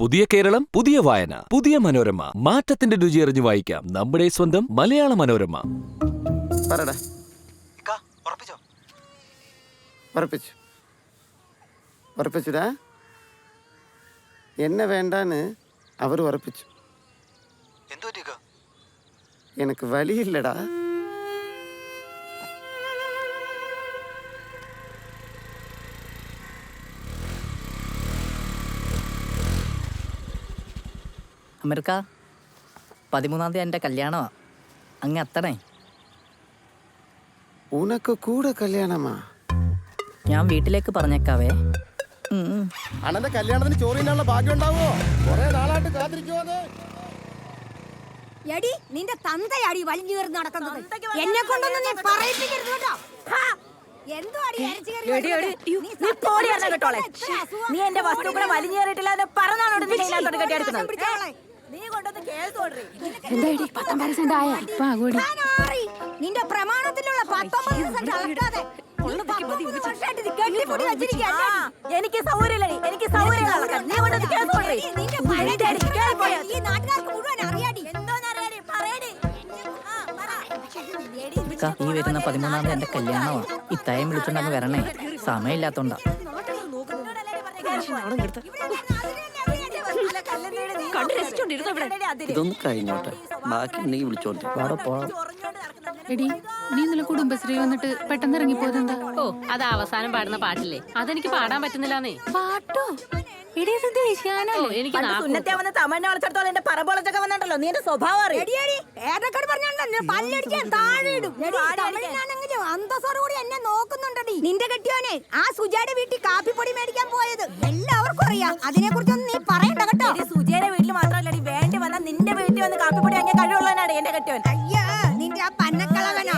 പുതിയ കേരളം, പുതിയ വായന, പുതിയ മനോരമ. മാറ്റത്തിന്റെ രുചി അറിഞ്ഞു വായിക്കാം നമ്മുടെ സ്വന്തം മലയാള മനോരമ. ഉറപ്പിച്ചുടാ. എന്നെ വേണ്ടാന്ന് അവർ ഉറപ്പിച്ചു. എനിക്ക് വലിയില്ലടാ. അമീർക്ക 13-ാം തീയതി എൻ്റെ കല്യാണമാ, അങ്ങ് എത്തണേ. ഉനക്ക് കൂടെ കല്യാണമാ? ഞാൻ വീട്ടിലേക്ക് പറഞ്ഞേക്കാവേ. അണ്ണന്റെ കല്യാണത്തിന് ചോറിനുള്ള ഭാഗ്യം ഉണ്ടാവോ? കുറെ നാളായിട്ട് കാത്തിരിക്കുവാന്ന്. എടി നിന്റെ തന്തയാടി വലിഞ്ഞു കയറി നടക്കുന്നത്. എന്നെ കൊണ്ടൊന്നും നീ പറയിപ്പിക്കരുത് കേട്ടോ. നീ എന്റെ വസ്തുക്കളെ വലിഞ്ഞു കയറിയിട്ടില്ല പറഞ്ഞാണോ നിന്റെ പ്രമാണത്തിലുള്ള 19% അളക്കാതെ എനിക്ക് സൗകര്യമില്ല. എനിക്ക് സൗകര്യം ഈ വരുന്ന 13-ാം തീയതി എൻ്റെ കല്യാണമാ. ഇത്തായം വിളിച്ചോണ്ടങ്ങ് വരണേ, സമയമില്ലാത്തോണ്ടാ. ഇതൊന്ന് കഴിഞ്ഞോട്ടെ, ബാക്കി ഉണ്ടെങ്കിൽ വിളിച്ചോട്ടെ. വാടോ പോവാം. എടി, നീ ഇന്നലെ കുടുംബശ്രീ വന്നിട്ട് പെട്ടെന്ന് ഇറങ്ങിപ്പോയതെന്താ? ഓ, അത് അവസാനം പാടുന്ന പാട്ടില്ലേ, അതെനിക്ക് പാടാൻ പറ്റുന്നില്ലാന്നേ. പാട്ടോ? എനിക്ക് തമിഴിനെ വളച്ചെടുത്തോളം എന്റെ പറമ്പോളത്തൊക്കെ വന്നിട്ടല്ലോ. നീ എന്റെ സ്വഭാവം അന്തസ്സോടുകൂടി എന്നെ നോക്കുന്നുണ്ടടി. നിന്റെ കെട്ടിയോനെ ആ സുജയുടെ വീട്ടിൽ കാപ്പിപ്പൊടി മേടിക്കാൻ പോയത് എല്ലാവർക്കും അറിയാം. അതിനെ കുറിച്ചൊന്നും നീ പറയണ്ട കേട്ടോ. സുജയുടെ വീട്ടിൽ മാത്രമല്ല, വേണ്ടി വന്നാൽ നിന്റെ വീട്ടിൽ വന്ന് കാപ്പിപ്പൊടി അങ്ങനെ കഴിവുള്ളവനാണ് എന്റെ കെട്ടിയോൻ. അയ്യാ, നിന്റെ ആ പന്നക്കളവനാ.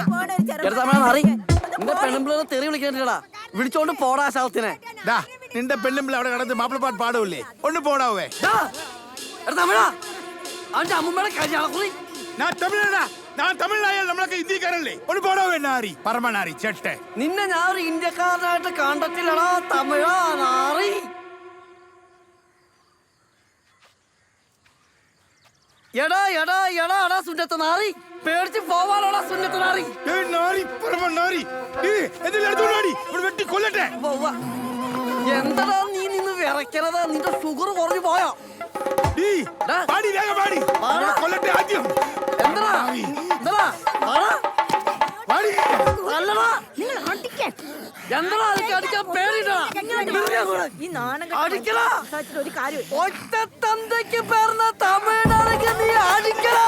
തെറി വിളിക്കാ വിളിച്ചോണ്ട് പോടാ ശാസ്ത്രത്തിനെ. നിന്റെ പെണ്ണുമ്പിൾ അവിടെ കിടന്ന് മാപ്പിളപ്പാട്ട് പാടൂല്ലേ? ഒന്ന് പോടാവേ. അവന്റെ അമ്മൂമ്മയുടെ കല്യാണക്കുറി. ഞാൻ തമിഴ്നായാൽ നമ്മളൊക്കെ ഹിന്ദിക്കാരല്ലേ? ഒന്ന് പോടാവേ. നാറി പരമനാറി ചെട്ടെ. നിന്നെ ഞാൻ ഒരു ഇന്ത്യക്കാരനായിട്ട് കണ്ടിട്ടില്ലടാ തമിഴാ നാറി. എടാ എടാ എടാ എടാ സുന്നത്ത് നാറി, പേടിച്ച് പോവാനോടാ സുന്നത്ത് നാറി. വെട്ടി കൊല്ലട്ടെ. എന്താടാ നീ നിന്ന് വിറയ്ക്കണത്? നിന്റെ ഷുഗർ കുറഞ്ഞു പോയോ? കൊല്ലട്ടെ ആദ്യം. എന്താ അടിക്കാൻ പേടിടാ. അടിക്കടാ. ഒറ്റ തന്തയ്ക്ക് പേർന്ന തമിഴ്നാണെങ്കിൽ നീ അടിക്കടാ.